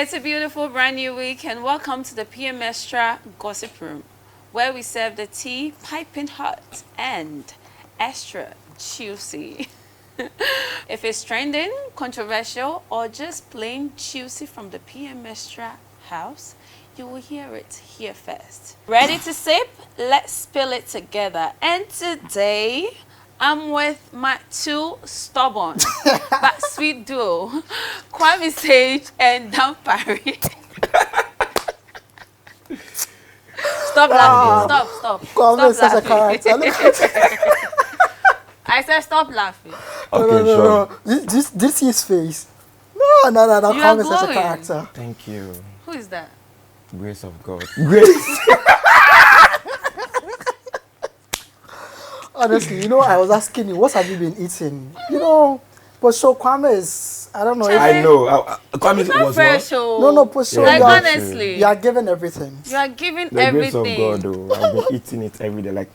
It's a beautiful brand new week and welcome to the PMXtra Gossip Room, where we serve the tea piping hot and extra juicy. If it's trending, controversial, or just plain juicy from the PMXtra house, you will hear it here first. Ready to sip? Let's spill it together. And today, I'm with my two stubborn but sweet duo, Kwame and Dampari. Stop laughing. Stop. Kwame is such a character. I said stop laughing. Okay, no. This is his face. No. Kwame is such a character. Thank you. Who is that? Grace of God. Grace. Honestly, I was asking you, what have you been eating? But so Kwame is, I don't know. I know. Kwame was fresh. No, but so like honestly, you are giving everything. You are giving the everything. The grace of God, though. I've been eating it every day, like.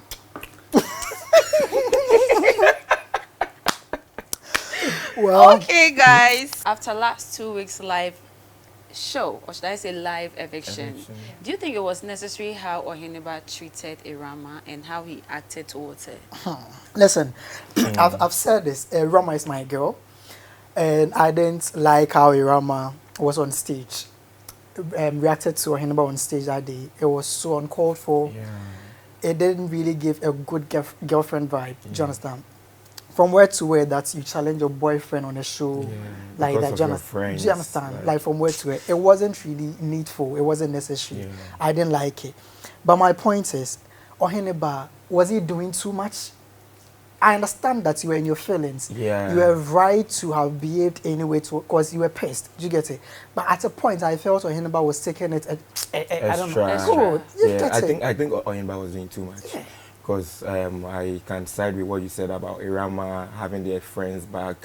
Well, okay, guys. After last 2 weeks live show, or should I say live eviction, do you think it was necessary how Oheneba treated Rama and how he acted towards it? Listen, I've said this. Rama is my girl, and I didn't like how Rama was on stage, reacted to Oheneba on stage that day. It was so uncalled for. Yeah. It didn't really give a good girlfriend vibe. Do you understand? From where to where that you challenge your boyfriend on a show like that. Do you understand? Like from where to where. It wasn't really needful. It wasn't necessary. Yeah. I didn't like it. But my point is, Oheneba, was he doing too much? I understand that you were in your feelings. Yeah. You were right to have behaved anyway because you were pissed. Do you get it? But at a point, I felt Oheneba was taking it. I don't know. I think Oheneba was doing too much. Yeah. Because I can side with what you said about Rama having their friends back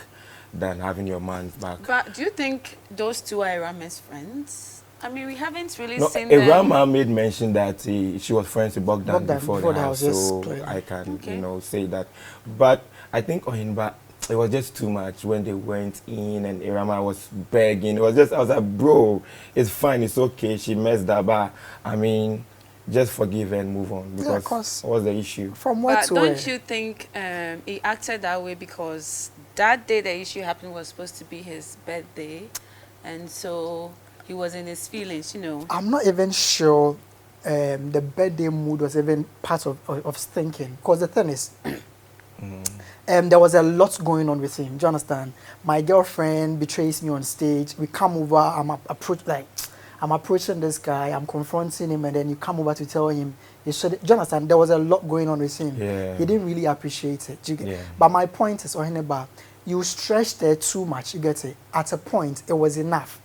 than having your man's back. But do you think those two are Rama's friends? I mean, we haven't really seen them. Rama made mention that she was friends with Bogdan before the house, so I can, say that. But I think Oheneba, it was just too much when they went in and Rama was begging. I was like, bro, it's fine, it's okay. She messed up, but I mean, just forgive and move on, because what's the issue? From what to don't you think he acted that way because that day the issue happened was supposed to be his birthday, and so he was in his feelings, I'm not even sure the birthday mood was even part of thinking, because the thing is, there was a lot going on with him. Do you understand? My girlfriend betrays me on stage. We come over. I'm approaching this guy, I'm confronting him, and then you come over to tell him, do you understand? There was a lot going on with him. Yeah. He didn't really appreciate it. But my point is, Oheneba, you stretched there too much, you get it? At a point, it was enough.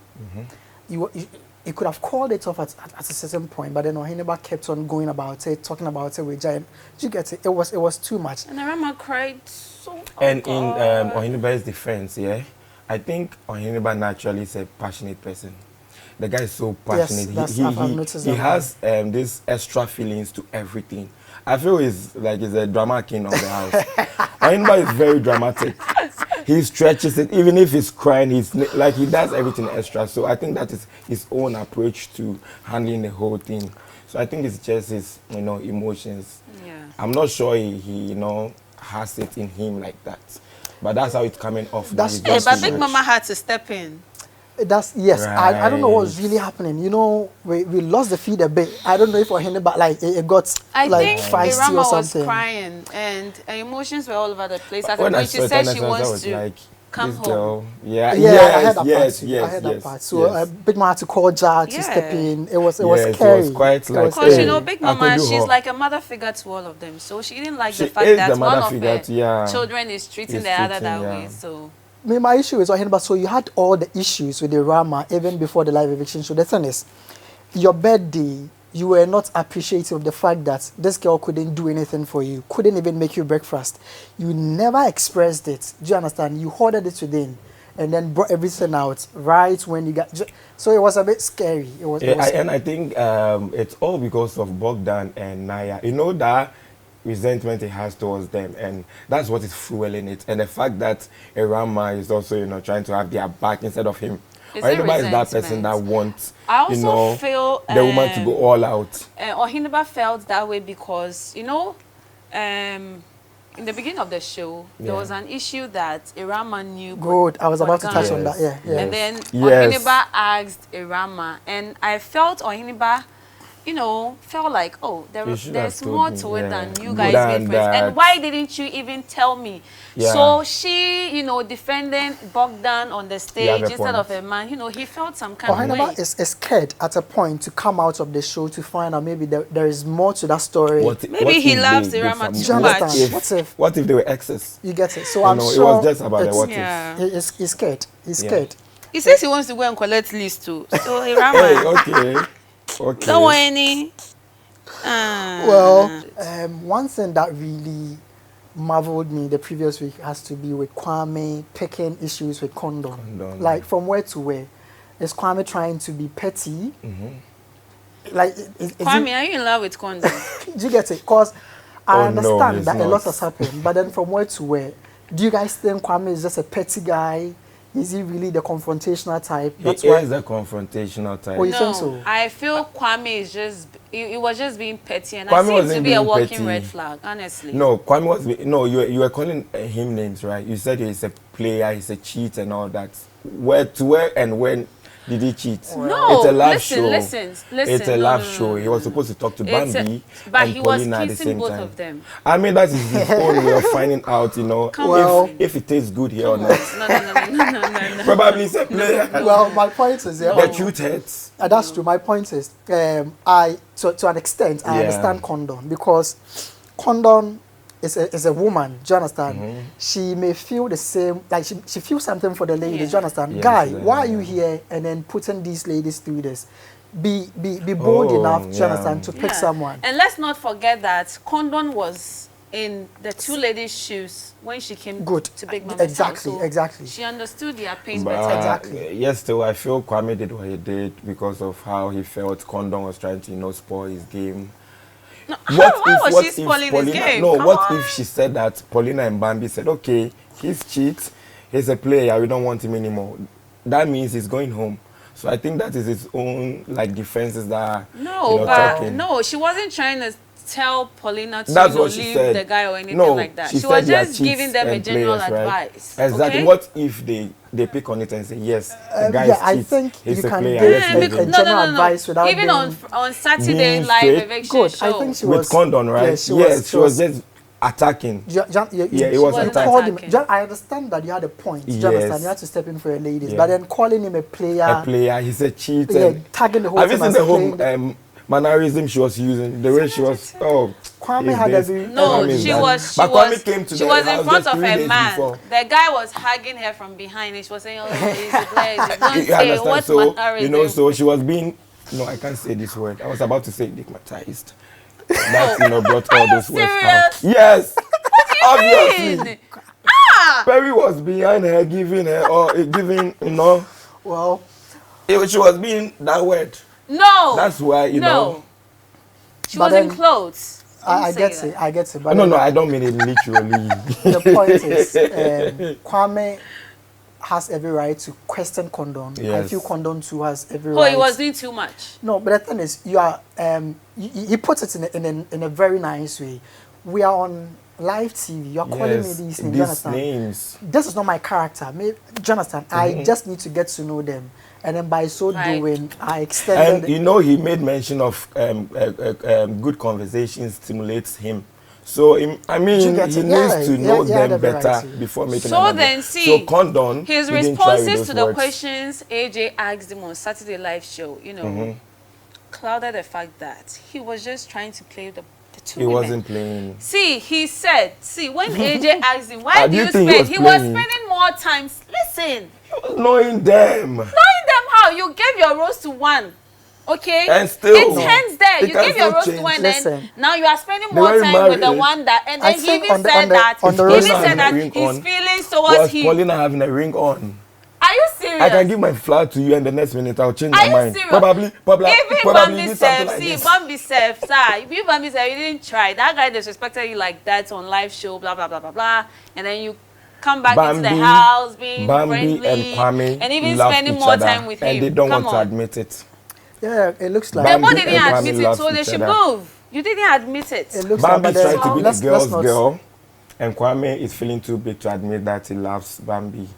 You could have called it off at a certain point, but then Oheneba kept on going about it, talking about it with Giant. You get it? It was too much. And Rama cried so. And in Oheneba's defense, I think Oheneba naturally is a passionate person. The guy is so passionate. Yes, he has this extra feelings to everything. I feel he's a drama king of the house. Oheneba is very dramatic. He stretches it, even if he's crying. He does everything extra. So I think that is his own approach to handling the whole thing. So I think it's just his emotions. Yeah. I'm not sure he has it in him like that. But that's how it's coming off. But Big Mama had to step in. Yes. Right. I don't know what's really happening. We lost the feed a bit. I don't know if Oheneba it got feisty or something. Was crying and emotions were all over the place. At the point she said she wants to come home. I heard that part. So Big Mama had to call Jar to step in. It was scary. It was quite because Big Mama, she's like a mother figure to all of them. So she didn't like the fact that one of her children is treating the other that way. So. My issue is, so you had all the issues with the Rama even before the live eviction show. The thing is, your birthday, you were not appreciative of the fact that this girl couldn't do anything for you, couldn't even make you breakfast. You never expressed it. Do you understand? You hoarded it within and then brought everything out right when you got... So it was a bit scary. And I think it's all because of Bogdan and Naya. That resentment he has towards them, and that's what is fueling it. And the fact that Rama is also, trying to have their back instead of him Oheneba is that person that wants, I also feel the woman to go all out. Oheneba felt that way because, in the beginning of the show, there was an issue that Irama knew. Good. I was about to touch on that. Yeah. And then Oheneba asked Irama, and I felt Oheneba, felt like, oh, there's more to it than you guys made friends. And why didn't you even tell me? Yeah. So she, defending Bogdan on the stage instead of a man, he felt some kind of way. Oheneba is scared at a point to come out of the show to find out maybe there is more to that story. Maybe he loves Irama too much. What if they were exes? You get it. So I'm sure it was just about the what if. He's scared. He's scared. He says he wants to go and collect list too. So Irama. Okay. Don't want any. Well, one thing that really marveled me the previous week has to be with Kwame picking issues with Kondon. Like from where to where? Is Kwame trying to be petty? Like, Kwame, are you in love with Kondon? Do you get it? Because I understand that a lot has happened, but then from where to where? Do you guys think Kwame is just a petty guy? Is he really the confrontational type? He is a confrontational type. Oh, you think so? I feel Kwame is just, he was just being petty, and I see it to be a walking red flag, honestly. No, Kwame was, no, you were calling him names, right? You said he's a player, he's a cheat and all that. Where and when did he cheat? No, it's a live show. Listen. It's a live show. He was supposed to talk to Bambi and Paulina at the same both time. Of them. I mean, that is his own way of finding out, if it tastes good here or not. No. Probably he's a player. Well, my point is, the truth hurts. That's true. My point is, to an extent, I understand Kondon because Kondon is a woman. Do you understand? She may feel the same, like she feels something for the ladies. Do you understand? Guy, why are you here and then putting these ladies through this? Be bold enough, do you understand, to pick someone. And let's not forget that Kondon was in the two ladies' shoes when she came to Big Mama's Exactly, house. So exactly. she understood their pain better. Exactly. Yes, still, I feel Kwame did what he did because of how he felt Kondon was trying to, spoil his game. No, why was she spoiling his game? No, what if she said that Paulina and Bambi said, okay, he's cheat, he's a player, we don't want him anymore. That means he's going home. So I think that is his own defenses that no, she wasn't trying to tell Paulina to leave the guy or anything like that. She was just giving them a general advice. Exactly. Okay? What if they pick on it and say, yes, the guy is I think he's you a can player. give a general advice without even on Saturday live eviction show. I think she with was Kondon, right? Yes, she was just attacking. It was attacking. I understand that you had a point. You understand? You had to step in for your ladies, but then calling him a player. He's a cheat. Tagging the whole have you seen the whole mannerism she was using? The way she was. Kwame had every. No, she was in front of a man. The guy was hugging her from behind. She was saying, "Oh, he's a player." Don't say what mannerism. So she was being. No, I can't say this word. I was about to say stigmatized. That brought all those words out. Yes. What do you mean? Perry was behind her, giving, Well, she was being that word. No. That's why, She was in clothes. I get it. But no, I don't mean it literally. The point is, Kwame has every right to question Kondon. Yes. I feel Kondon too has every right. Oh, he was doing too much. No, but the thing is, you are. He puts it in a very nice way. We are on live TV. You are calling me these names. This is not my character. Do you understand? I just need to get to know them. And then by so doing, I extended. And he made mention of good conversation stimulates him. So he needs to know them better before making. So then, so Kondon, his responses to the questions AJ asked him on Saturday Live Show, clouded the fact that he was just trying to play the two women. He wasn't playing. He said, when AJ asked him, why do you spend? He was spending more time. Listen. Knowing them. How? You gave your rose to one. Okay? And still. It ends there. You gave your rose to one, and now you are spending more time with the one that. And then he even said that his feelings towards him. Paulina having a ring on. Are you serious? I can give my flower to you, and the next minute I'll change my mind. Serious? Probably. Even Bambi self, Bambi self, you didn't try. That guy disrespected you like that on live show, blah blah blah blah blah, and then you come back into the house, being Bambi friendly, and Kwame and even spending more time with him. And they don't want to admit it. Yeah, it looks like they both didn't admit it, so they should move. You didn't admit it. Bambi is trying to be the girl's girl, and Kwame is feeling too big to admit that he loves Bambi.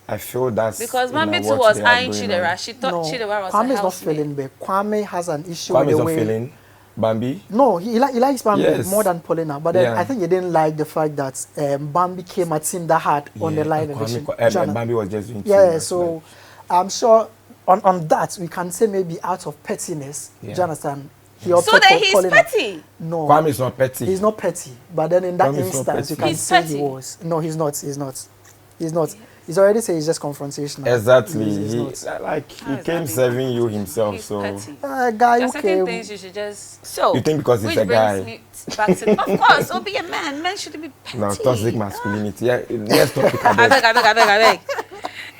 I feel that's because Bambi too was eyeing Chidera. She thought Chidera was Kwame is not feeling big. Kwame has an issue with the way. Kwame is not feeling Bambi? No, he likes Bambi more than Paulina. But then I think he didn't like the fact that Bambi came at him that hard on the line. And Bambi was just doing so I'm sure on that we can say maybe out of pettiness. Do you understand? So then he's petty? No. Kwame is not petty. He's not petty. But then in that instance, you can say he was. No, he's not. He's not. He's already said he's just confrontational. Exactly. He came serving you himself. He's so petty. Guy, there's certain things you should just. So you think because he's a guy? Back to, of course, so be a man. Men shouldn't be petty. No, toxic masculinity. Yeah, let's talk about I beg.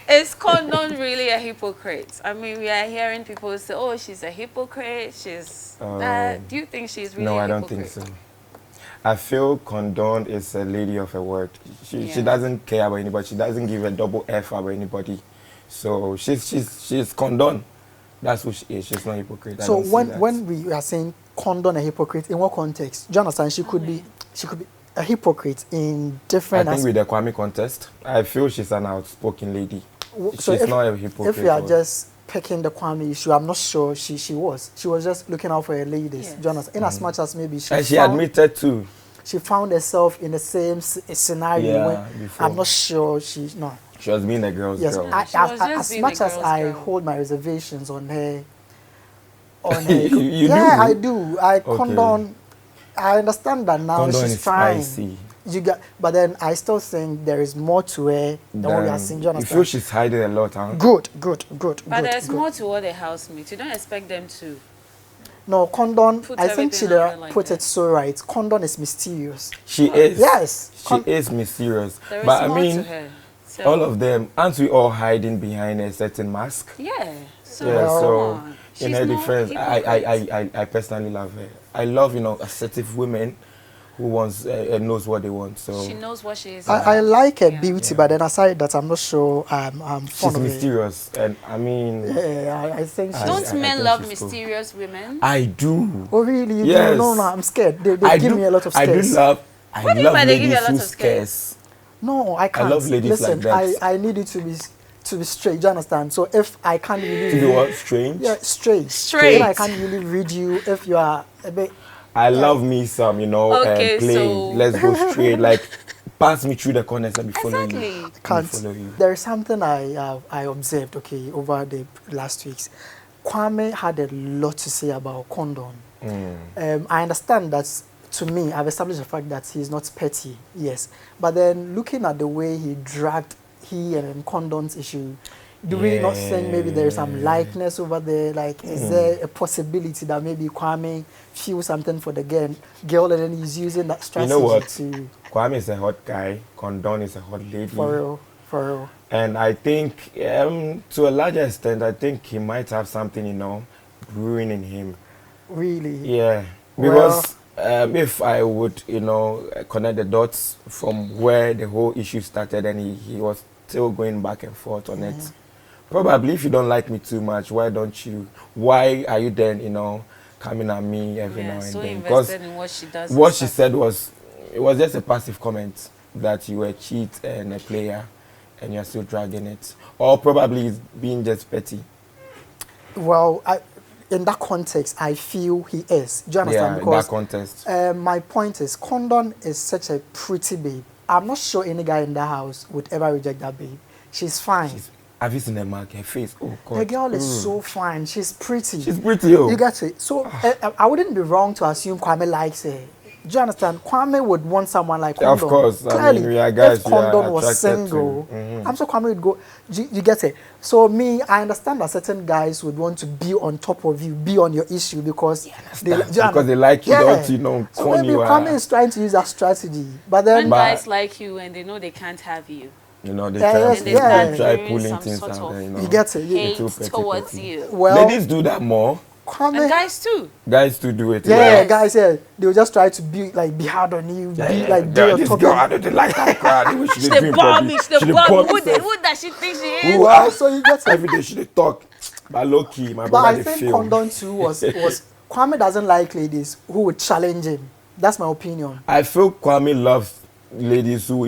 Is Kondon really a hypocrite? I mean, we are hearing people say, "Oh, she's a hypocrite. She's that." Do you think she's really? No, a I don't think so. I feel Kondon is a lady of her word. She doesn't care about anybody. She doesn't give a double F about anybody. So she's Kondon. That's who she is. She's not a hypocrite. So when we are saying Kondon a hypocrite, in what context? Do you understand? She could be a hypocrite in different. I think with the Kwame contest, I feel she's an outspoken lady. So she's not a hypocrite. If we are just picking the Kwame issue, I'm not sure she was. She was just looking out for her ladies. Yes. Jonathan, in as much as maybe she admitted too. She found herself in the same scenario. Before. I'm not sure she was being a girl's girl. As much as I hold my reservations on her. You do? I do. Condon. I understand that now. Condon she's is fine. spicy. But then I still think there is more to her than what we are seeing. You feel she's hiding a lot, huh? Good. But there's more to all the housemates. You don't expect them to. No, Kondon, I think she put it so right. Kondon is mysterious. She is. Yes. She is mysterious. There is but more I mean, to her. So all of them, aren't we all hiding behind a certain mask? Yeah. So in her defense, I personally love her. I love, assertive women who knows what they want. So she knows what she is. I like her beauty, but then aside that, I'm not sure I'm fond she's of mysterious, and I mean, I think. Don't men love mysterious women? I do. Oh really? Yes. No, I'm scared. They give me a lot of scares. I love ladies who scares. No, I can't. I love ladies like that. I need it to be straight. Do you understand? So if I can't really to be what strange? Yeah, straight. If I can't really read you, if you are a bit. I love me some, playing. So let's go straight. Like, pass me through the corners and be following you. Can't. There is something I observed, over the last weeks. Kwame had a lot to say about Kondon. I understand that, to me, I've established the fact that he's not petty, yes. But then looking at the way he dragged he and Kondon's issue, do we not think maybe there is some likeness over there? Like, is there a possibility that maybe Kwame feels something for the girl and then he's using that strategy? You know what? Kwame is a hot guy. Kondon is a hot lady. For real. And I think, to a larger extent, I think he might have something, brewing in him. Really? Yeah. Because if I would, connect the dots from where the whole issue started and he was still going back and forth on it. Probably if you don't like me too much, why are you then, coming at me every now and so then? Because in what she does. What she said was just a passive comment that you were a cheat and a player and you're still dragging it. Or probably it's being just petty. Well, in that context, I feel he is. Do you understand? Yeah, in that context. My point is, Kondon is such a pretty babe. I'm not sure any guy in that house would ever reject that babe. She's fine. Have you seen the mark? Her face. Oh God. The girl is so fine. She's pretty. She's pretty. Oh. You get it. So I wouldn't be wrong to assume Kwame likes her. Do you understand? Kwame would want someone like Kondon. Of course. Clearly, I mean, we are guys. if Kondon was single, I'm sure Kwame would go. You get it. So I understand that certain guys would want to be on top of you, be on your issue because they like you. Don't so maybe Kwame is trying to use that strategy, but then when guys like you and they know they can't have you. They try pulling things out. You get it. Hate towards you. Well, ladies do that more. Kwame, and guys too. Guys to do it. Yeah, Yes. guys, yeah, they will just try to be hard on you, like do your this top girl, end. I don't like that crowd. She She dey the drink bomb properly. me. She She the dey bomb. bomb Who herself. does she think she is? Who Wow, so you get every day she dey talk. But low key, my But brother I dey think feel. Kondon too was Kwame doesn't like ladies who would challenge him. That's my opinion. I feel Kwame loves ladies who,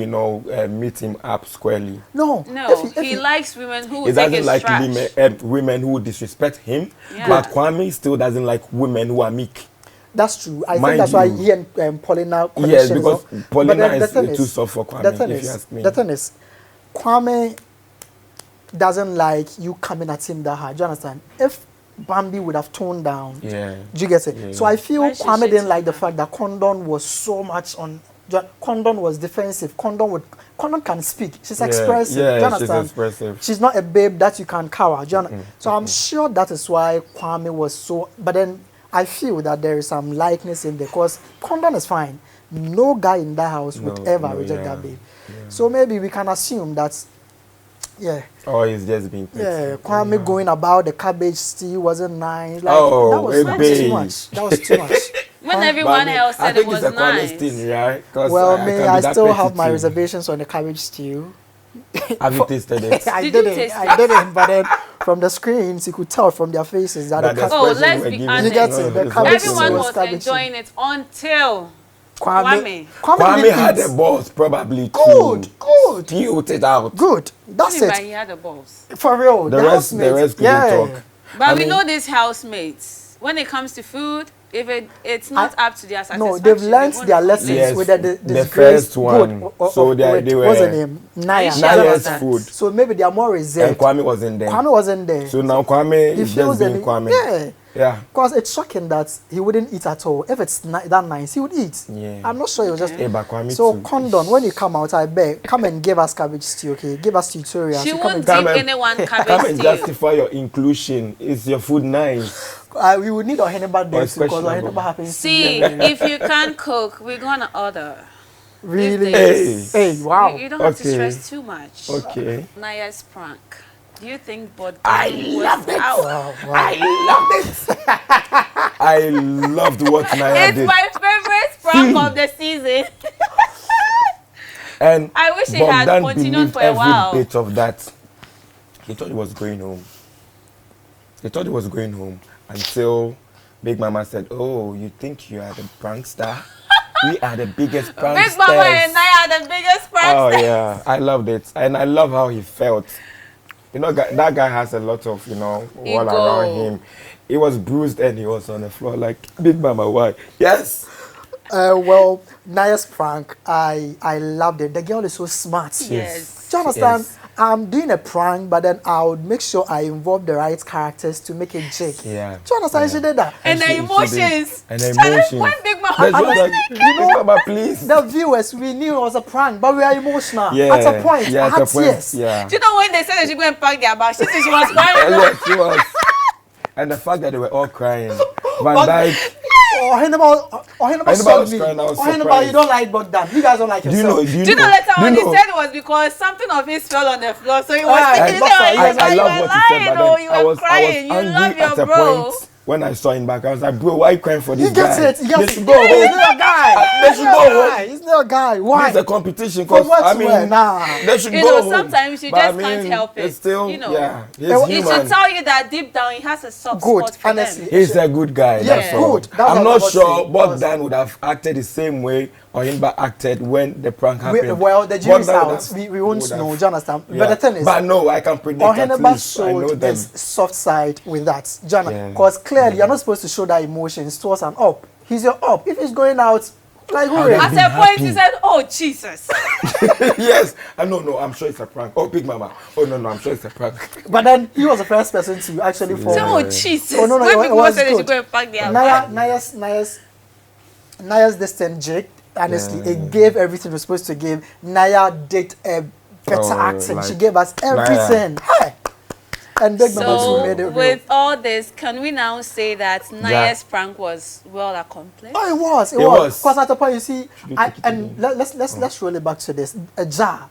meet him up squarely. No, No, he likes women who He will take doesn't his like trash. women who disrespect him. Yeah. But Kwame still doesn't like women who are meek. That's true. I think Mind that's why you. he and Paulina Yes, connection because is not- Paulina but then is the thing too soft for Kwame, if you ask me. The thing is, Kwame doesn't like you coming at him that hard. Do you understand? If Bambi would have toned down, Yeah. do you get it? Yeah. So I feel Why should Kwame she didn't tone like the down? fact that Kondon was so much on. Kondon was defensive. Kondon can speak. She's expressive. Yeah, do you understand? she's expressive. She's not a babe that you can cower. Do you So I'm sure that is why Kwame was so. But then I feel that there is some likeness in there because Kondon is fine. No guy in that house would ever reject that babe. Yeah. So maybe we can assume that, yeah. Or he's just being petty. Yeah, Kwame going about the cabbage stew wasn't nice. Like, Oh, that was too babe. much. That was too much. When But everyone I mean, else I said think it was it's a nice. Kwame thing, right? 'Cause Well, can me, be I that still petty have my too. reservations on the cabbage stew. Have you tasted it? I Did you didn't. taste I didn't. But then from the screens, you could tell from their faces that That the the ca- Oh, expression let's you were be giving, honest. You get it, the it's cabbage not Everyone so- was was cabbage enjoying it until Kwame Kwame didn't had eat. the balls probably Good, to good, spew it out. good. That's But it. he had the balls. For real. The rest couldn't talk. But I we mean- know these housemates. When it comes to food, if it's not up to their satisfaction, No, they've learned won't their complain. lessons Yes, with the the disgraced first one. good So they what's were- her name? Naya. She Naya's understands. food. So maybe they are more And reserved. Kwame wasn't there. Kwame wasn't there. So now Kwame he is feels just being any- Kwame. Yeah. Yeah. Because it's shocking that he wouldn't eat at all. If it's that nice, he would eat. Yeah. I'm not sure he was just. Hey, but Kwame So too. Kondon, when you come out, I beg, come and give us cabbage stew, okay? Give us tutorials. She You come won't and give Come and- anyone Come cabbage and stew. justify your inclusion. Is your food nice? we would need Oheneba there it's because questionable. Oheneba happens See, to be if you can't cook, we're gonna order. really. These Hey. Hey, wow. You don't have to Okay. stress too much. Okay. Naya's prank. Do you think Bogdan I was loved it. out? Wow, wow. I loved it. I loved what Naya It's did. my favorite prank of the season. And I wish it had Bogdan continued believed for a every while. bit of that. He thought he was going home. He thought he was going home until Big Mama said, "Oh, you think you are the prankster? We are the biggest pranksters." Big Mama and Naya are the biggest pranks. Oh yeah, I loved it, and I love how he felt. You know, that guy has a lot of, all Ego. around him. He was bruised and he was on the floor like, Big Mama, why? Yes. Well, Naya's prank, I loved it. The girl is so smart. Yes. Do you understand? Yes. I'm doing a prank, but then I would make sure I involve the right characters to make it jig. Yeah. Do you understand? She did that. And she- the she emotions. did. And the Charlie, emotions. When Big Mama That's was just like, Big Mama, please. The viewers, we knew it was a prank, but we are emotional. Yeah. At a point, Yeah, I at had a point. tears. Yeah. do you know when they said that she go and pack their bag? She said she was crying. Yes, she was. And the fact that they were all crying. Vandyke. Oheneba was showed me. crying, I was Oheneba, surprised. you don't like Bogdan. You guys don't like Do you yourself. know? Do you know later on he said it was because something of his fell on the floor, so he was Ah, thinking, I you love were what he said, lying, but oh, then you I were was crying, you angry love your at a bro. point when I saw him back. I was like, bro, why are you crying for this He gets guy? it. He gets They it. should go He's home. not a guy. They He's should not go a home. guy. He's not a guy. Why? It's a competition For because what? I mean, Nah. they should You go know, home. sometimes you But just I can't mean, help it. It's still, You know. yeah, he's It He human. should tell you that deep down he has a soft Good, spot for honestly. them. He's a good guy. Yeah, That's all. good. That's what I'm I not was sure saying. Bogdan would have acted the same way Oheneba acted when the prank happened. Well, the jury's Bogdan would out. have- We won't would have- know. Do you understand? Yeah. But the thing is, but no, I can predict at Oheneba least. I know showed them. his soft side with that. Yeah. Because clearly you're not supposed to show that emotions towards an up. He's your up. If he's going out, like who? they At be a point he happy. said, oh Jesus. Yes. No, I'm sure it's a prank. Oh, Big Mama. Oh, no, I'm sure it's a prank. But then he was the first person to actually fall. So, oh Jesus. Oh, no, when it people was said they good. should go and pack their bag. Naya's distant Jake. Honestly, Yeah. it gave everything it was supposed to give. Naya did a better acting. like She gave us everything. Hey. And Big Mama too So made it real. with all this, can we now say that Naya's prank was well accomplished? Oh, it was. It was. Because at the point, you see, you take it and let's roll it back to this. A jar.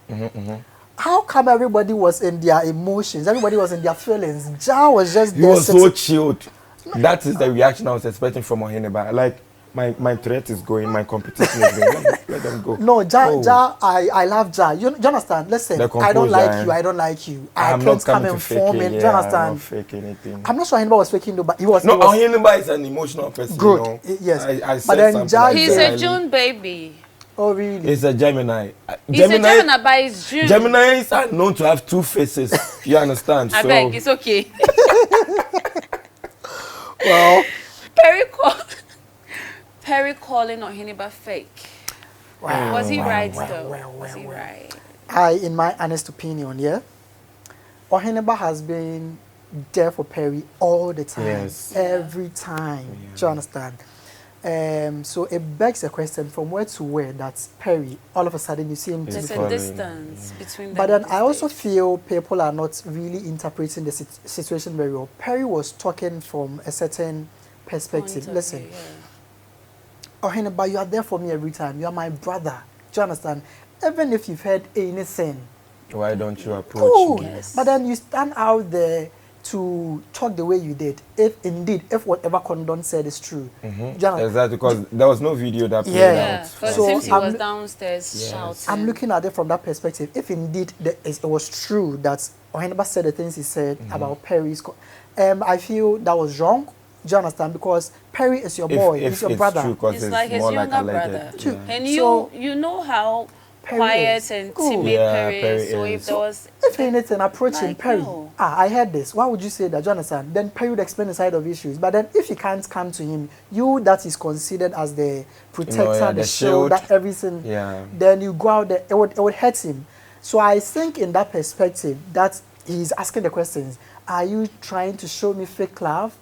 How come everybody was in their emotions? Everybody was in their feelings. Jar was just He there. was so chilled. That is the reaction I was expecting from Oheneba. Like, my threat is going, my competition is going. Let them go. No, I love Ja. You understand? Listen, I don't like you. I can't come and form it. Do you understand? I'm not faking anything. I'm not sure Oheneba was faking though, but he was. No, Oheneba is an emotional person. Good. You know? Yes. I but then Ja, he's a June baby. Oh really? He's a Gemini. He's a Gemini, but he's June. Geminis are known to have two faces. You understand? I beg, it's okay. Well, Perry calling Oheneba fake. Wow, was he right wow, though? Wow, was he right? In my honest opinion, yeah, Oheneba has been there for Perry all the time, every time. Yeah. Do you understand? So it begs a question from where to where that's Perry. All of a sudden you see him. There's a distance between them. But then I also feel people are not really interpreting the situation very well. Perry was talking from a certain perspective. Listen, Oheneba, you are there for me every time. You are my brother. Do you understand? Even if you've heard anything, why don't you approach me? Yes. But then you stand out there to talk the way you did, if whatever Kondon said is true. Exactly, because there was no video that played out. So since he was downstairs shouting. I'm looking at it from that perspective. If indeed it was true that Oheneba said the things he said about Perry's, I feel that was wrong. Do you understand? Because Perry is your boy, he's your brother. It's like his younger brother. And you know how quiet and timid Perry is. So if there was... If anything, approaching Perry, I heard this. Why would you say that, Jonathan? Then Perry would explain the side of issues. But then if you can't come to him, you that is considered as the protector, the shield, that everything, then you go out there, it would hurt him. So I think in that perspective, that he's asking the questions, are you trying to show me fake love?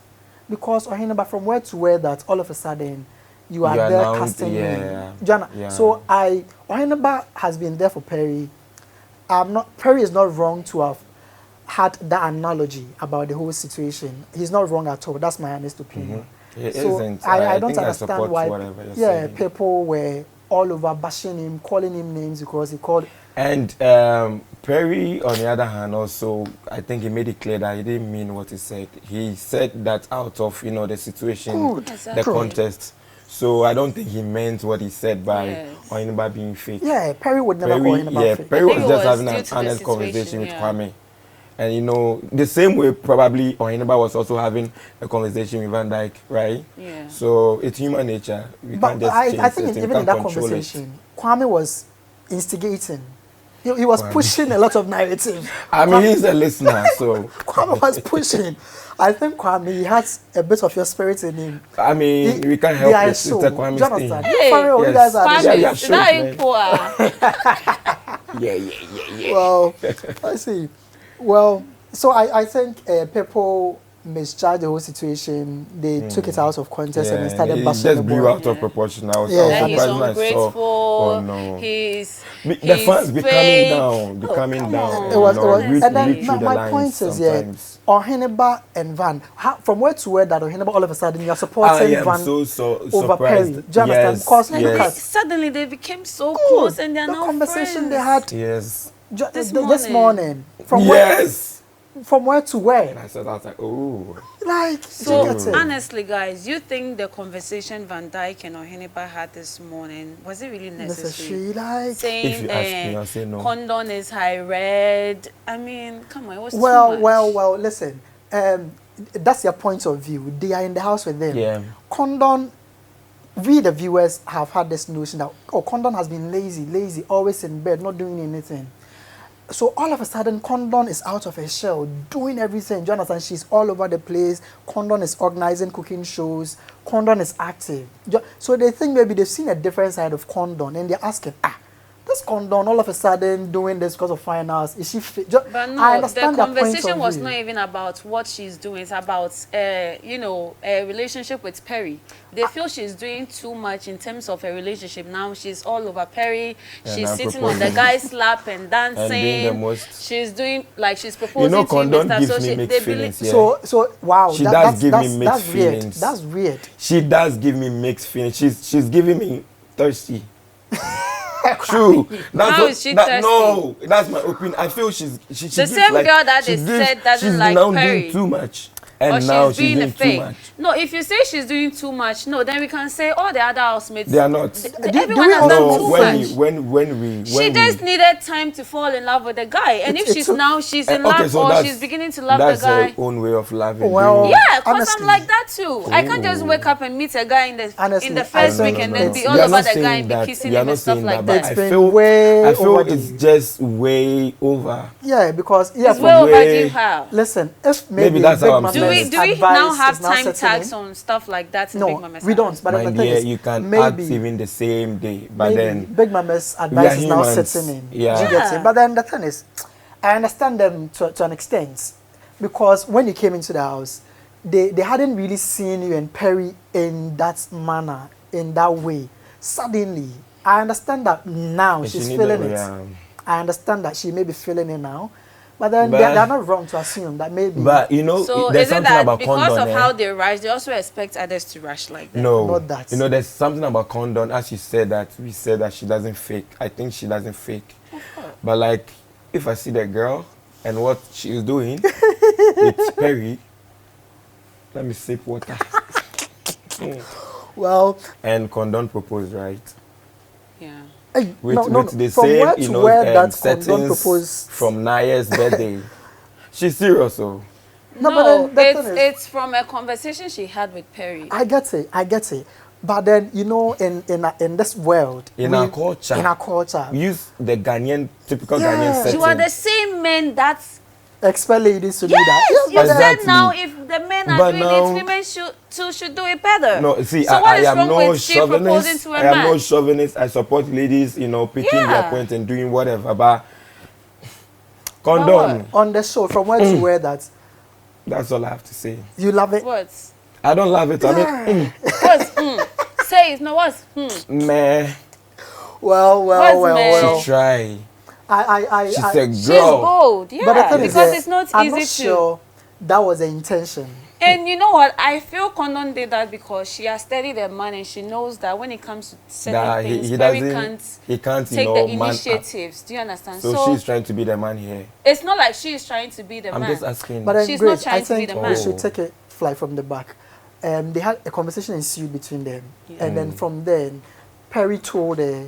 Because Oheneba, from where to where that all of a sudden you are there casting me. So Oheneba has been there for Perry. Perry is not wrong to have had that analogy about the whole situation. He's not wrong at all. That's my honest opinion. I don't understand why people were all over bashing him, calling him names because he called. And Perry, on the other hand, also, I think he made it clear that he didn't mean what he said. He said that out of, the situation, the contest. So I don't think he meant what he said by Oheneba being fake. Yeah, Perry would never call Oheneba fake. Perry was just having an honest conversation with Kwame. And, the same way probably Oheneba was also having a conversation with Vandyke, right? Yeah. So it's human nature. I think even in that conversation, Kwame was instigating. He was pushing a lot of narrative. I mean, he's a listener, so... Kwame was pushing. I think Kwame, he has a bit of your spirit in him. I mean, we can't help it. It's a Kwame's thing. Hey, you guys are Well, I see. Well, so I think people misjudged the whole situation. They took it out of context and started bashing the boy. Just blew out of proportion. I was he's ungrateful. Oh no. The fans be coming down. It was and then my point is Oheneba and Van. From where to where that Oheneba all of a sudden you're supporting Van over Perry. Do you understand? Because suddenly they became so close and they're now conversation friends. they had this morning. From where to where? And I was like, oh. So, honestly, guys, you think the conversation Vandyke and Oheneba had this morning, was it really necessary? Saying if you ask me, I'll say no. Kondon is high red. I mean, come on, it was too much. Well, listen. That's your point of view. They are in the house with them. Yeah. Kondon, we the viewers have had this notion that, Kondon has been lazy, always in bed, not doing anything. So all of a sudden, Kondon is out of her shell, doing everything. Do you understand? She's all over the place. Kondon is organizing cooking shows. Kondon is active. So they think maybe they've seen a different side of Kondon, and they're asking, this Kondon all of a sudden doing this because of finance, is she fit? But no, the conversation was not even about what she's doing. It's about, a relationship with Perry. They feel she's doing too much in terms of a relationship. Now she's all over Perry. She's sitting on the guy's lap and dancing. And being the most... She's doing, she's proposing to Kondon gives me mixed feelings. So, wow. She does give me mixed feelings. That's weird. She does give me mixed feelings. She's giving me thirsty. True. How is she thirsty? No, that's my opinion. I feel she the same girl that they said doesn't like Perry. She's now doing too much. and now she's doing too much. No, if you say she's doing too much, no, then we can say all the other housemates. They are not. Everyone has done too much. When she just needed time to fall in love with the guy, and if she's in love, so or she's beginning to love the guy. That's her own way of loving. Well, yeah, because I'm like that too. I can't just wake up and meet a guy in the first week and then be all about the guy and be kissing him and stuff like that. I feel it's just way over. Yeah, because it's way overdue. How? Listen, if maybe that's how I'm saying. Do we now have time tags on stuff like that? No, we don't. But the thing is, you can act even the same day, but then Big Mama's advice is now setting in. Yeah. But then the thing is, I understand them to an extent, because when you came into the house, they hadn't really seen you and Perry in that manner, in that way. Suddenly, I understand that now she's feeling it. I understand that she may be feeling it now. But then they're not wrong to assume that maybe. But you know, so there's something about because Kondon, of how they rush, they also expect others to rush like that. No, not that. You know, there's something about Kondon. As you said that, we said that she doesn't fake. I think she doesn't fake. But like, if I see that girl and what she is doing with Perry, let me sip water. Well. And Kondon proposed, right? Yeah. With the same, you know, settings from Naya's birthday. She's serious, though. No, it's from a conversation she had with Perry. I get it. But then, you know, in this world, in our culture, we use the typical Ghanaian setting. You are the same men that expect ladies to do that. Yes, you said now if the men are doing it, women should do it better. No, see, so I am no chauvinist. I am no chauvinist. I support ladies, you know, picking their point and doing whatever. But Kondon on the show, from where to where that. That's all I have to say. You love it? What? I don't love it. I mean, what? Say it. No, what? Meh. Well. She try. She's a girl. She's bold, yeah. But because it's not I'm easy not sure that was the intention. And you know what? I feel Kondon did that because she has studied a man and she knows that when it comes to certain things, he can't take the initiatives. Do you understand? So she's trying to be the man here. It's not like she is trying to be the man. I'm just asking. But she's not trying to be the man. We should take a fly from the back. They had a conversation ensued between them, and then from then, Perry told her,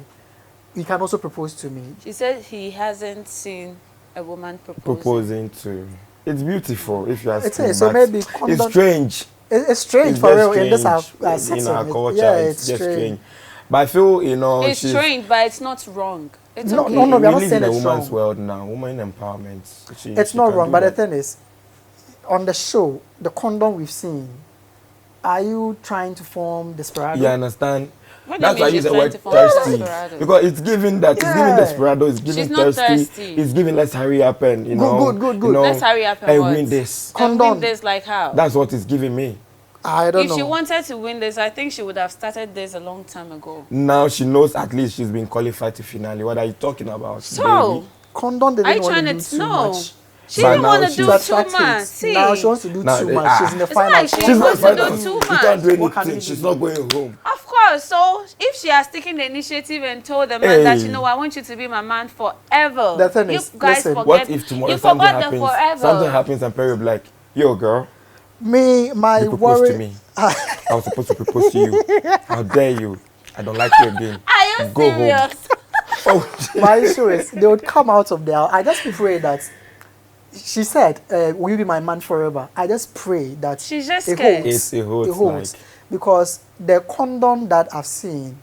"You can also propose to me." She said he hasn't seen a woman proposing to. It's beautiful if you ask me. It is. So maybe it's strange. It's strange for real in this in our culture. It's just strange. But I feel, you know, it's strange, but it's not wrong. It's no, okay. No, we are not live saying in a it's woman's wrong. world now. Woman empowerment. It's not wrong, but the thing is, on the show, the Kondon we've seen, are you trying to form desperado? You understand? That's why I use the word thirsty. Because it's giving that, it's giving desperado, it's giving thirsty, it's giving let's hurry up and, you know. Good. You know, let's hurry up and win this. And win this like how? That's what it's giving me. I don't know. If she wanted to win this, I think she would have started this a long time ago. Now she knows at least she's been qualified to finale. What are you talking about? So, baby? Kondon didn't want to do too much. She didn't want to do too much. See, now she wants to do too much. She's in the final. She wants to do too much. She can't do anything. She's not going home. Of course. So if she has taken the initiative and told the man that, you know, I want you to be my man forever. The thing is, you guys listen, forget. What if tomorrow something happens? Something happens and Perry will be like, yo, girl. My worry. To me. I was supposed to propose to you. How dare you? I don't like you again. Are you serious? My issue is they would come out of there. I just pray that. She said, will you be my man forever? I just pray that she's just scared. It holds. Because the Kondon that I've seen,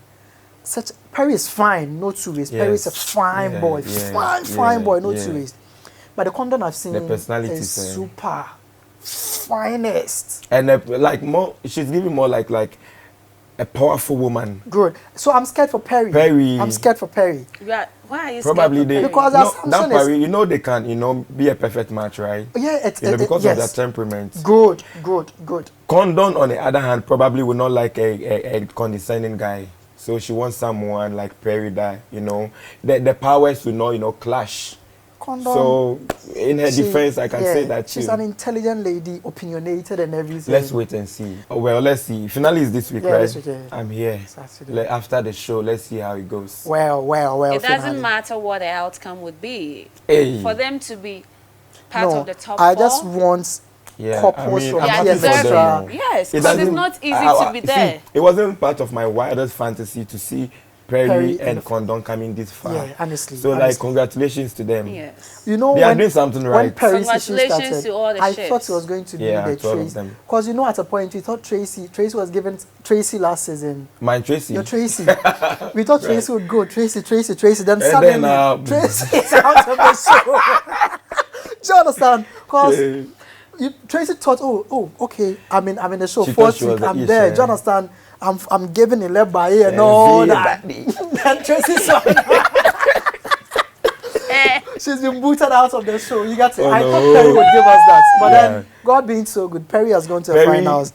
Perry is fine, no two ways. Perry is a fine boy, fine boy, no two ways. But the Kondon I've seen is super finest. And she's giving more like a powerful woman. Good. So I'm scared for Perry. I'm scared for Perry. Yeah. Why are you probably scared for because that Perry, you know, they can, you know, be a perfect match, right? Yeah, because of their temperament. Good. Kondon, on the other hand, probably would not like a condescending guy. So she wants someone like Perry that, you know, the powers will not, you know, clash. Kondon, so in her defense, I can say that she's an intelligent lady, opinionated and everything. Let's wait and see. Well, let's see. Finale is this week, right? This week, I'm here. After the show, let's see how it goes. Well. It doesn't matter what the outcome would be. Hey. For them to be part of the top I 4. just want couples from PMXtra. Yes, because it's not easy to be there. See, it wasn't part of my wildest fantasy to see Perry and Kondon coming this far. Yeah, honestly. So, like, congratulations to them. Yes. You know, they are doing something right. When Perry's congratulations started, to all the I chefs. thought it was going to be the Tracy. Because, you know, at a point, we thought Tracy was given Tracy last season. My Tracy? Your Tracy. We thought Tracy would go. Tracy. Then suddenly, Tracy is out of the show. Do you understand? Because Tracy thought, oh, okay, I'm in the show. Fourth week, I'm there. Do you understand? I'm giving a left by ear and all that. Then Tracy saw she's been booted out of the show. You got to. I thought Perry would give us that, but then God being so good, Perry has gone to the finals.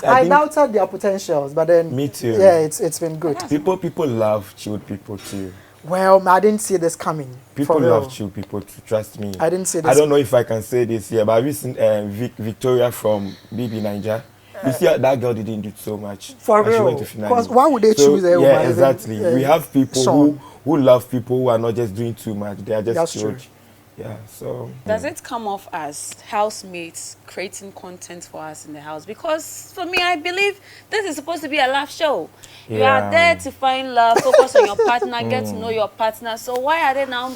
I doubted their potentials, but then me too. Yeah, it's been good. People love chilled people too. Well, I didn't see this coming. People love chilled people too. Trust me. I didn't see this. I don't know if I can say this here, but I've seen Victoria from BB Niger. You see, that girl didn't do so much. For real. Because why would they choose a woman? Yeah, exactly. We have people who love people who are not just doing too much. They are just chilled. Yeah, so. Does it come off as housemates creating content for us in the house? Because for me, I believe this is supposed to be a love show. Yeah. You are there to find love, focus on your partner, get to know your partner. So why are they now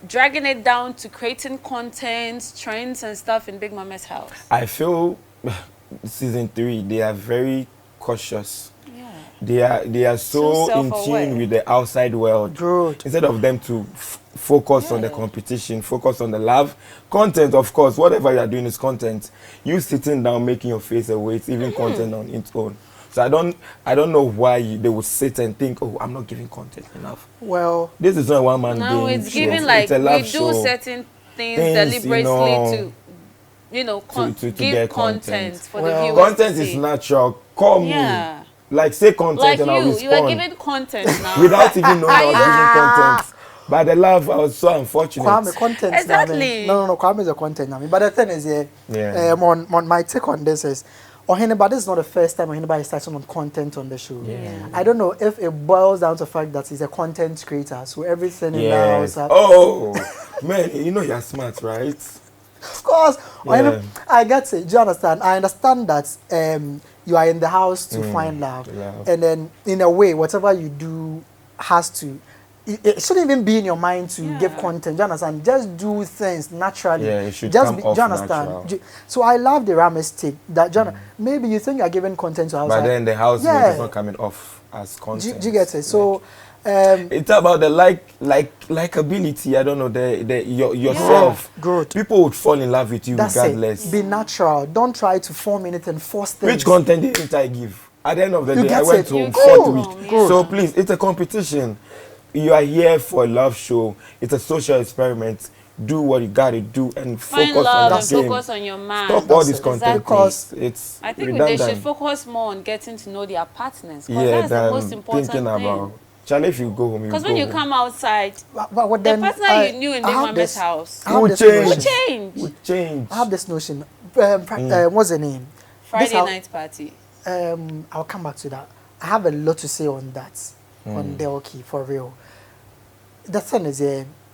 dragging it down to creating content, trends and stuff in Big Mama's house? I feel season 3, they are very cautious. Yeah. They are so in tune with the outside world. Good. Instead of them to focus on the competition, focus on the love. Content, of course, whatever you are doing is content. You sitting down, making your face away, it's even content on its own. So I don't know why they would sit and think, oh, I'm not giving content enough. Well, this is not a one-man game. No, it's giving like we do certain things deliberately to give content for the viewers. Content is natural. Call me. Like, say content like and I'll respond. You are giving content now. Without even knowing I was giving content. But the love, I was so unfortunate. Kwame, content. Exactly. No, Kwame is a content. But the thing is, on my take on this is, Oheneba, this is not the first time Oheneba is starting on content on the show. Yeah. I don't know if it boils down to the fact that he's a content creator, so everything in the house. Oh, man, you know you're smart, right? Of course. I get it. Do you understand? I understand that you are in the house to find love. And then, in a way, whatever you do has to... It shouldn't even be in your mind to give content. Do you understand? Just do things naturally. Yeah, it should come off natural. So I love the Rama's take. That maybe you think you're giving content to outside. But then the house is not coming off as content. Do you get it? So... it's about the likability. I don't know yourself. Good. People would fall in love with you regardless. Be natural. Don't try to form anything, force things. Which content didn't I give? At the end of the day, I went to 4th week. So please, it's a competition. You are here for a love show. It's a social experiment. Do what you gotta do and focus on the game. Focus on your man. Stop all this content because it's I think redundant. they should focus more on getting to know their partners. That's the most important thing. About. Charlie, if you go home, because when you come outside, the partner you knew in Big Mama's house would change. I have this notion. What's the name? Friday night party. I'll come back to that. I have a lot to say on that. On Delki, for real. The thing is,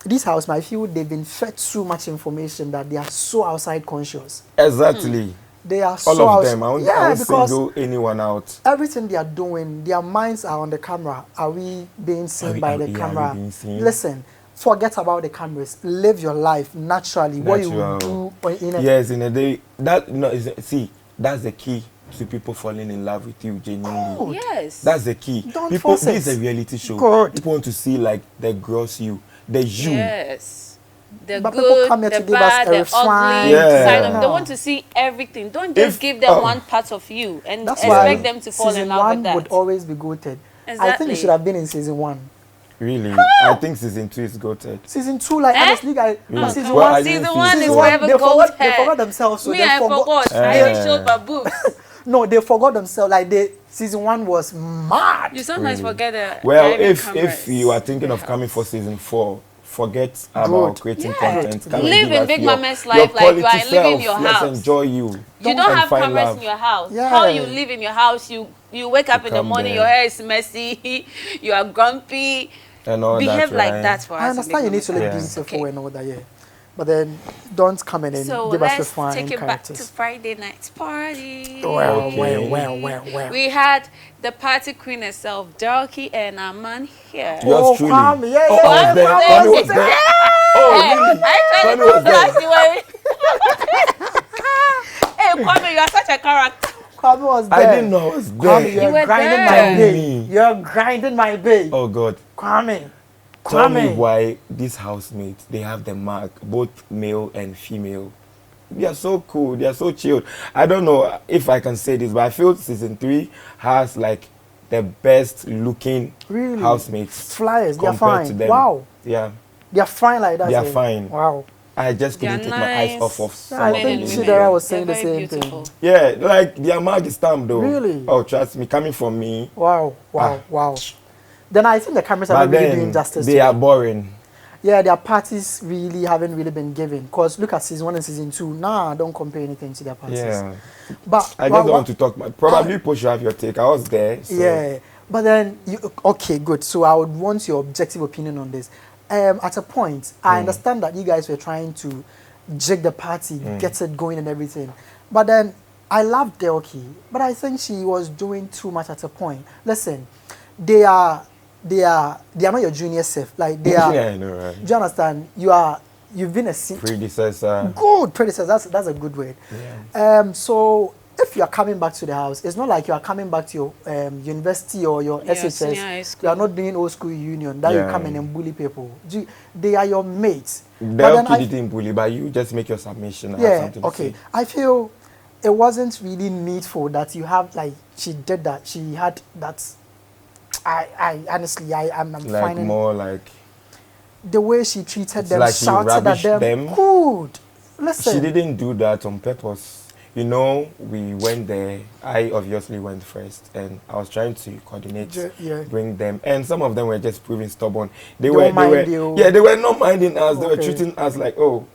this house, I feel they've been fed so much information that they are so outside conscious. Exactly. They are all of them. I won't single anyone out. Everything they are doing, their minds are on the camera. Are we being seen by the camera? Listen, forget about the cameras. Live your life naturally. What you do in a day. That's the key to people falling in love with you genuinely. Oh, yes. That's the key. This is a reality show. People want to see like the gross you, the you. Yes. The but good, come here the to bad, give us the ugly side of them. They want to see everything. Don't just give them one part of you and expect them to fall in love with that. Season 1 would always be goated. Exactly. I think it should have been in season 1. Really? I think season 2 is goated. Season 2, like honestly, season 1 is forever goated. They forgot themselves. So I forgot. I showed my boobs. No, they forgot themselves. Like season 1 was mad. You sometimes forget it. Well, if you are thinking of coming for season 4, forget about creating content. Live in Big Mama's life like you are living in your house. Let's enjoy you. You don't have cameras in your house. Yeah. How you live in your house, you wake up in the morning, your hair is messy, you are grumpy. And all behave like that for us. I understand you need to look beautiful and all that, But then don't come in and So give us the let's fine take it back to characters. Friday night's party. Well. We had the party queen herself, Dorky, and our man here. Yours truly. Kwame, yeah, Oh, I was there. Kwame was there. Oh, really? Kwame was there. Hey, Kwame, you are such a character. Kwame was there. I didn't know I was there. Kwame, You you're were grinding there. my Tell day. me. You're grinding my day. Oh, God. Kwame. Tell me why these housemates, they have the mark, both male and female. They are so cool. They are so chilled. I don't know if I can say this, but I feel season 3 has like the best looking Really? housemates. Flyers, they're compared fine. to them. Wow. Yeah. They're fine like that. They are eh? fine. Wow. I just couldn't They're take my eyes nice. off of Yeah, some I of think them. Chidera was saying They're the very same beautiful. thing. Yeah, like their mark is stamped though. Really? Oh, trust me, coming from me. Wow. Wow. Then I think the cameras are But not really then doing justice they to are them. boring. Yeah, their parties really haven't really been given. Because look at season 1 and season 2. Nah, don't compare anything to their parties. Yeah. But I just don't want to talk. Probably people should have your take. I was there. So. Yeah, but then okay, good. So I would want your objective opinion on this. At a point, I understand that you guys were trying to jig the party, get it going and everything. But then I love Delki, but I think she was doing too much at a point. Listen, they are not your junior self. Like they are. Yeah, I know, right? Do you understand? You've been a Predecessor. good predecessor. That's a good word. Yeah. So if you are coming back to the house, it's not like you are coming back to your university or your senior high SHS. school. You are not doing old school union that you Yeah. come in and bully people. They are your mates. But then Delki didn't bully, but you just make your submission. I have yeah, something to okay. say. I feel it wasn't really needful that you have like she did that. She had that. I honestly I'm Like finding more like the way she treated It's them, like she shouted at ravished them. them. Good. Listen. she didn't do that on purpose. You know, we went there. I obviously went first, and I was trying to coordinate, Yeah. bring them, and some of them were just proving stubborn. They Don't were mind you. yeah, they were not minding us. They were Okay. treating us like, oh,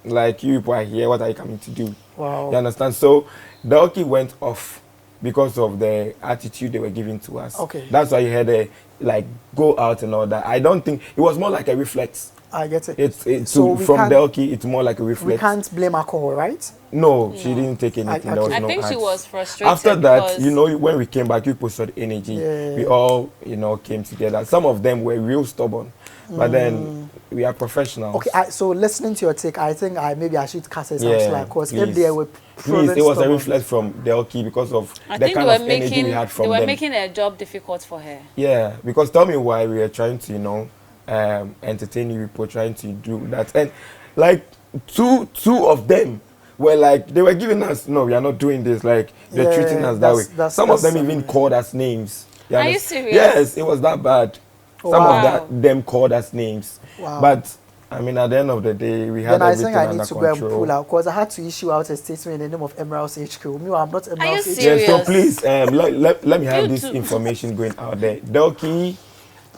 like you people are here. What are you coming to do? Wow. You understand? So Delki went off because of the attitude they were giving to us. Okay. That's why you had a like go out and all that. I don't think it was more like a reflex. I get it. It's So we from can't- Delki. It's more like a We reflex. can't blame alcohol, right? No, she didn't take anything. I- There was I no think she acts. was frustrated. After that, because you know, when we came back, you posted energy. Yeah. We all, you know, came together. Some of them were real stubborn, but then we are professionals. Okay, so listening to your take, I think maybe I should cast it Yeah, out because if please. they were Please, it was a stubborn- reflex from Delki because of I the think kind they of were energy making we had from they were them. making their job difficult for her. Yeah, because tell me why we were trying to, you know, entertain you people, trying to do that, and like two of them were like they were giving us no, we are not doing this. Like they're Yeah, treating us that way. Some of them even something. called us names. Are you understand? serious? Yes, it was that bad. Some Wow. of them called us names. Wow. But I mean, at the end of the day, we had Then I everything think I under need to go and control. pull out because I had to issue out a statement in the name of Emerald's HQ. Me, I'm not Emerald's HQ. serious? Yeah, so please let me have You this too. information going out there. Delki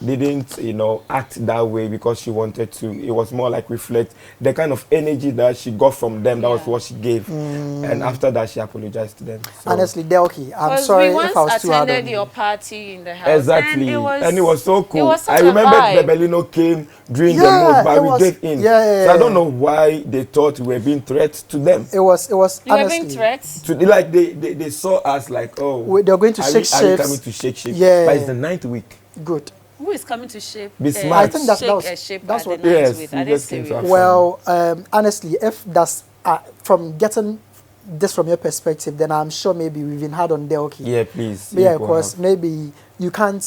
didn't, you know, act that way because she wanted to. It was more like reflect the kind of energy that she got from them. That was Yeah. what she gave, and after that, she apologized to them. So- Honestly, Delki, I'm 'Cause sorry we once if I was too hard on attended you. your party in the house. exactly, and it was so cool. it was such I a remember vibe. Bebelino came during the Yeah, most, but it we was- gave in. yeah, So I don't know why they thought we were being threats to them. It was You were honestly. being threats. To like they saw us like, oh, They're going to are shake are you shapes. coming to shake shape? Yeah. But it's the 9th week. Good. Who is coming to shape? Be smart. I think that was- shake a shape that's at what- the night Yes, with. you Are they just came to serious? have Well, honestly, if that's from getting this from your perspective, then I'm sure maybe we've been hard on Delki. Yeah, please. Yeah, people because have- maybe you can't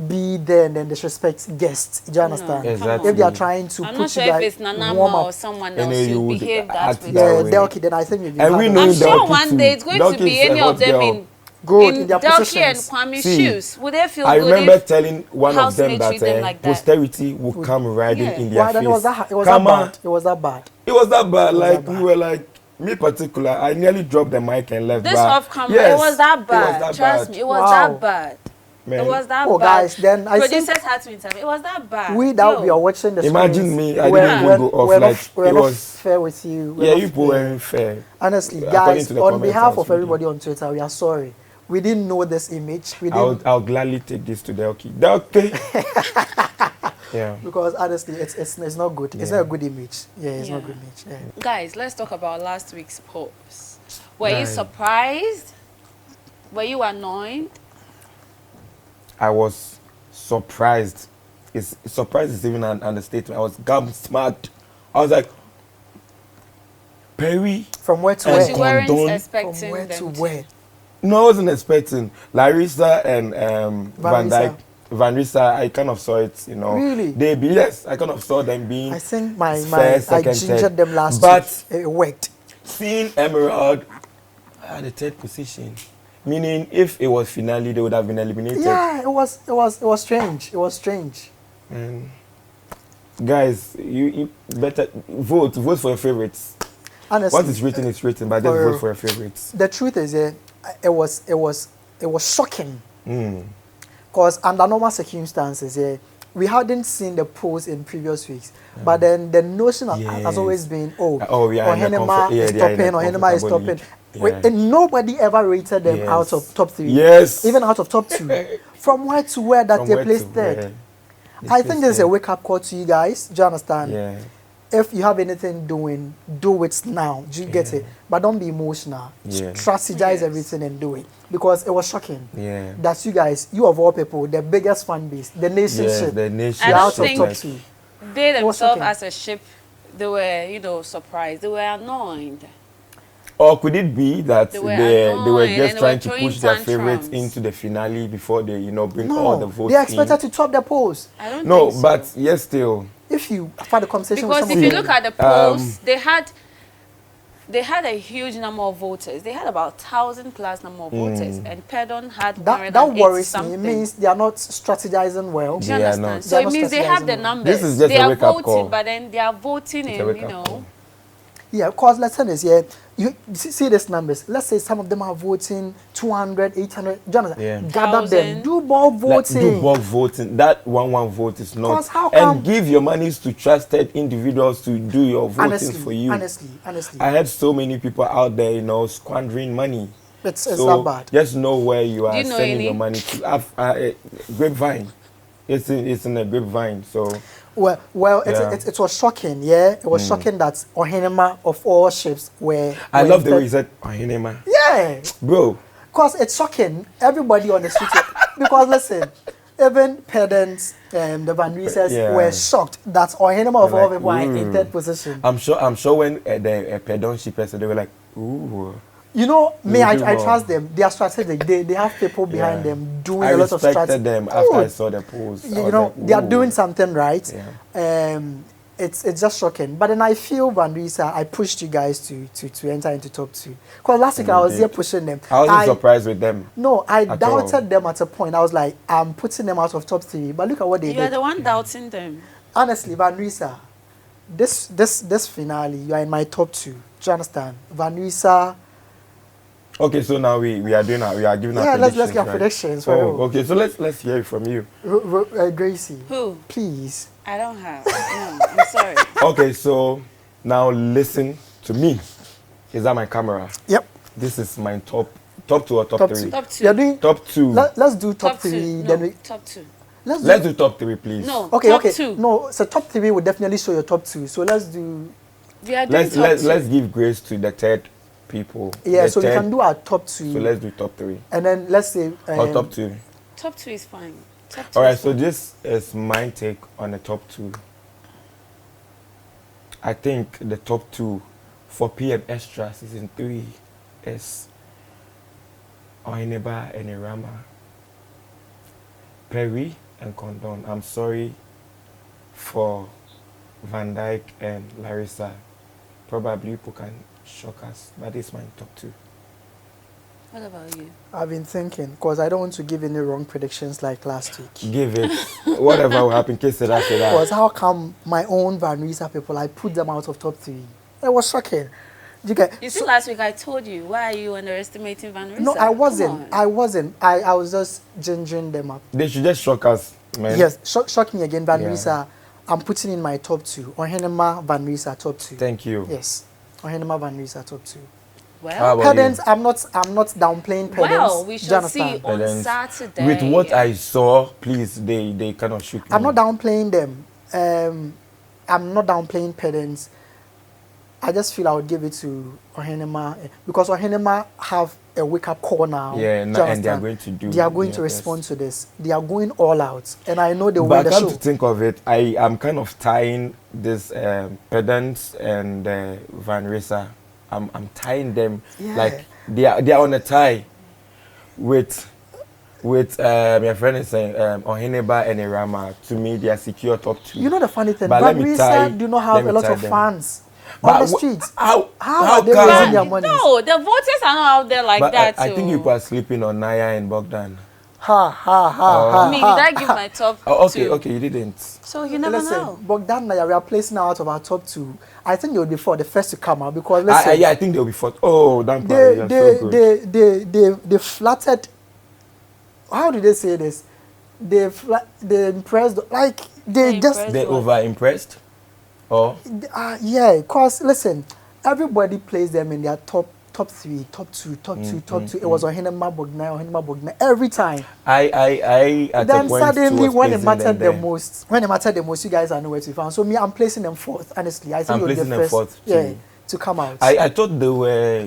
be there and then disrespect guests. Do you understand? Exactly. If they are trying to I'm put not sure you if guys it's Nanama warm or up, someone And else then you who would behave that act way. that yeah, way. Delki, then I think we've been And hard we on know I'm you. sure Delki one too. day it's going Delki to be is a any hot of them girl. in Good in their Delki and positions. Kwame's See, shoes. Would they feel I good remember if telling one of them housemates that, treat them like that? posterity would come riding Yeah. in their Why then face. it was that that Come on. bad? It was that bad. It was that bad. was Like that bad. we were like me particular. I nearly dropped the mic and left. this but off camera? yes, It was that it was bad. that Trust bad. me, it was Wow. that bad. Man. It was that Oh, bad. guys, then I think Producers had to intervene. It was that bad. we that Yo. we are watching the Imagine screens. me, I We're- didn't even we're- go off, we're not- like, we're it not was- fair with you. We're Yeah, not you people fair. weren't fair. Honestly, According guys, to the on comments I behalf was of everybody on Twitter, we are sorry. We didn't know this image. We didn't. I'll gladly take this to Delki. Delki, Yeah. Because honestly, it's not good. It's not a good image. Yeah, it's not a good image. Yeah. Guys, let's talk about last week's post. Were you surprised? Were you annoyed? I was surprised. Surprised is even an understatement. I was gobsmacked. I was like, Perry. From where to where? where? You weren't expecting From where them to where? No, I wasn't expecting. Larissa and Vandyke. Vanessa, I kind of saw it, you know. Really? Yes, I kind of saw them being. I think I gingered them last week. It worked. Seeing Emerald at the third position, meaning if it was finale, they would have been eliminated. Yeah, it was strange. It was strange. And guys, you better vote for your favorites. Honestly, what is written is written, but just vote for your favorites. The truth is, it was shocking. Because under normal circumstances, we hadn't seen the polls in previous weeks. But then the notion has always been, Oheneba is topping. And nobody ever rated them out of top 3. Yes. Even out of top 2. From where to where that they placed third. I think there's a wake-up call to you guys. Do you understand? Yeah. If you have anything doing, do it now. Do you get it? But don't be emotional. Strategize everything and do it. Because it was shocking. Yeah. That you guys, you of all people, the biggest fan base, the nation ship. The nation. I don't think top 2. They themselves as a ship, they were, surprised. They were annoyed. Or could it be that they were just trying to push their favorites into the finale before they, bring all the votes in? They expected to top the polls. I don't think so. But yes, still. If you had a conversation because with someone, if you look at the polls, they had a huge number of voters. They had about 1,000+ number of voters, and Kondon had that worries me. It means they are not strategizing well. Do you understand? So it means they have the numbers. This is just a wake-up call. But then they are voting in, Yeah, because let's say this, you see these numbers. Let's say some of them are voting 200, 800. Jonathan, gather them. Do bulk voting. Do bulk voting. That one vote is not. And give your monies to trusted individuals to do your voting for you. Honestly. I had so many people out there, squandering money. It's that bad. Just know where you are sending your money to. Grapevine. It's in a grapevine, so. Well, it was shocking, It was shocking that Oheneba of all ships were. I love the way you said Oheneba. Yeah. Bro. Because it's shocking. Everybody on the street. Because listen, even parents and the Vandyke were shocked that Oheneba of all people were in third position. I'm sure when the Kondon shippers, they were like, ooh. I trust them. They are strategic. They have people behind them doing a lot of strategy. I respected them after I saw the polls. They are doing something right. Yeah. It's just shocking. But then I feel Vandyke, I pushed you guys to enter into top 2. Because last week I was here pushing them. I wasn't surprised with them. No, I doubted them at a point. I was like, I'm putting them out of top 3. But look at what they did. You are the one doubting them. Honestly, Vandyke, this finale, you are in my top 2. Do you understand? Vandyke. Okay, so now we are giving our predictions. Yeah, let's get predictions. Okay, so let's hear it from you. Gracie. Who? Please. I don't have. No, I'm sorry. Okay, so now listen to me. Is that my camera? Yep. This is my top 2 or top 3? Top 2. You're doing top 2. Let's do top 3. No, then top 2. Let's do top 3, please. No. Okay. Top 2. No, so top 3 will definitely show your top 2. So let's do. Let's give grace to the third people. Yeah, so we can do our top 2. So let's do top 3. And then let's say top 2. Top 2 is fine. All right, so this is my take on the top 2. I think the top 2 for PMXtra season 3 is Oheneba and Rama, Perry and Kondon. I'm sorry for Vandyke and Larissa. Probably people can shock us, but it's my top 2. What about you? I've been thinking, because I don't want to give any wrong predictions like last week. Give it. Whatever will happen, case it after that. Because how come my own Vandyke people, I put them out of top 3? It was shocking. You see, last week I told you, why are you underestimating Vandyke? No, I wasn't. I was just gingering them up. They should just shock us, man. Yes, shock me again, Vandyke. I'm putting in my top 2. Oheneba, Vandyke, top 2. Thank you. Yes. Oheneba, Vandyke, top 2. Well, Pedants, I'm not downplaying pedants. Well, we shall see on Saturday. With what I saw, please, they cannot shoot me. I'm not downplaying them. I'm not downplaying pedants. I just feel I would give it to Oheneba because Oheneba have a wake-up call now. Yeah, and they are going to do. They are going to respond to this. They are going all out, and I know they will win win the show. show. But come to think of it, I am kind of tying this pedants and Van Risa. I'm tying them like they are on a tie with my friend is saying Oheneba and Rama. To me, they are secure top 2. You know the funny thing, but Van Risa do not have a lot of fans on the streets. How are they raising their money? No, the voters are not out there like that. I think you are sleeping on Naya and Bogdan. Me, did I give my top 2? Okay, you didn't. So you never know. Bogdan Naya, we are placing out of our top 2. I think they will be the first to come out because listen. I think they'll be fourth. Oh, damn! They flattered. How did they say this? They impressed, like they over impressed. Oh. Yeah, cause listen, everybody plays them in their top 3, top 2. It was Oheneba Bogdan every time. I at then the point suddenly when it mattered the most, you guys are nowhere to be found. So me, I'm placing them 4th. Honestly, I think I'm placing them 4th. Yeah, to come out. I thought they were.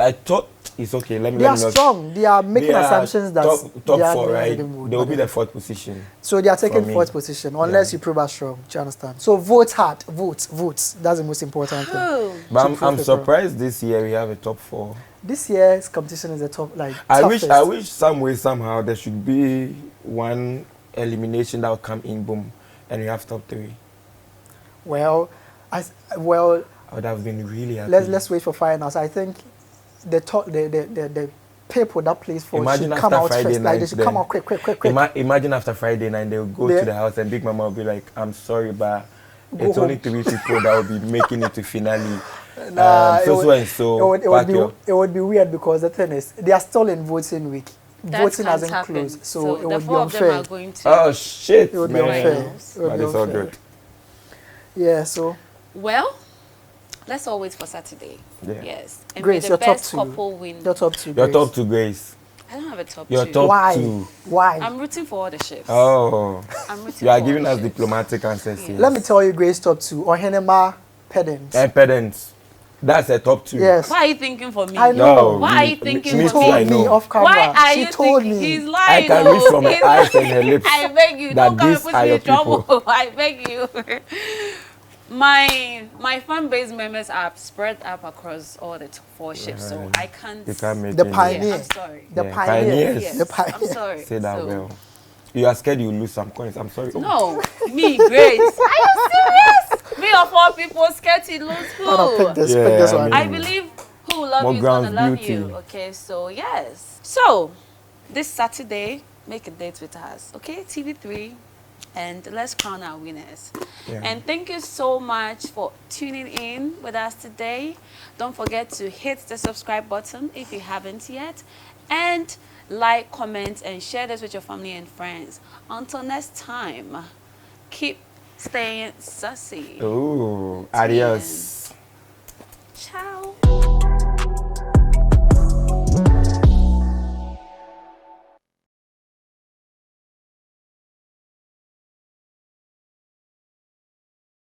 I thought it's okay. They are strong. They are making assumptions that top 4, right? They will be the 4th position. So they are taking 4th position unless you prove us strong. Do you understand? So vote hard. Vote. That's the most important thing. But I'm surprised this year we have a top 4. This year's competition is the top I wish some way somehow there should be one elimination that will come in boom, and we have top 3. Well. I would have been really happy. Let's wait for finals. I think the people that plays for should come out Friday first. Night, they should come out quick. Imagine after Friday night they'll go to the house and Big Mama will be like, "I'm sorry, but it's only 3 people that will be making it to finale." It would be weird because the thing is they are still in voting week. Voting hasn't closed, so it would be unfair. Oh shit! It would be unfair. But it's all good. Yeah. So. Well, let's all wait for Saturday. Yeah. Yes. And Grace, your top 2. Couple win. Your top 2. Your top 2, Grace. I don't have a top 2. Your top 2. Why? I'm rooting for all the shifts. Oh. I'm rooting you are for giving all us diplomatic answers here. Let me tell you, Grace top 2. Oheneba pedants. And pedants. That's a top 2. Yes. Why are you thinking for me? I know. No, why are you thinking she for told me off camera. Why are you told thinking? me. He's lying. I can read from her eyes and her lips. I beg you, don't come and put me in trouble. I beg you. My fan base members are spread up across all the 4 ships, so I can't. You can't make the pioneer. Yeah, I'm sorry. The pioneers. Yes, the pioneer. I'm sorry. Say that well. You are scared you lose some coins. I'm sorry. No, me, Grace. Are you serious? Me of all people scared to lose who? Pick this one. I believe who will love you is gonna love you. Okay, so yes. So this Saturday, make a date with us. Okay, TV3. And let's crown our winners. Yeah. And thank you so much for tuning in with us today. Don't forget to hit the subscribe button if you haven't yet. And like, comment, and share this with your family and friends. Until next time, keep staying sassy. Ooh, adios.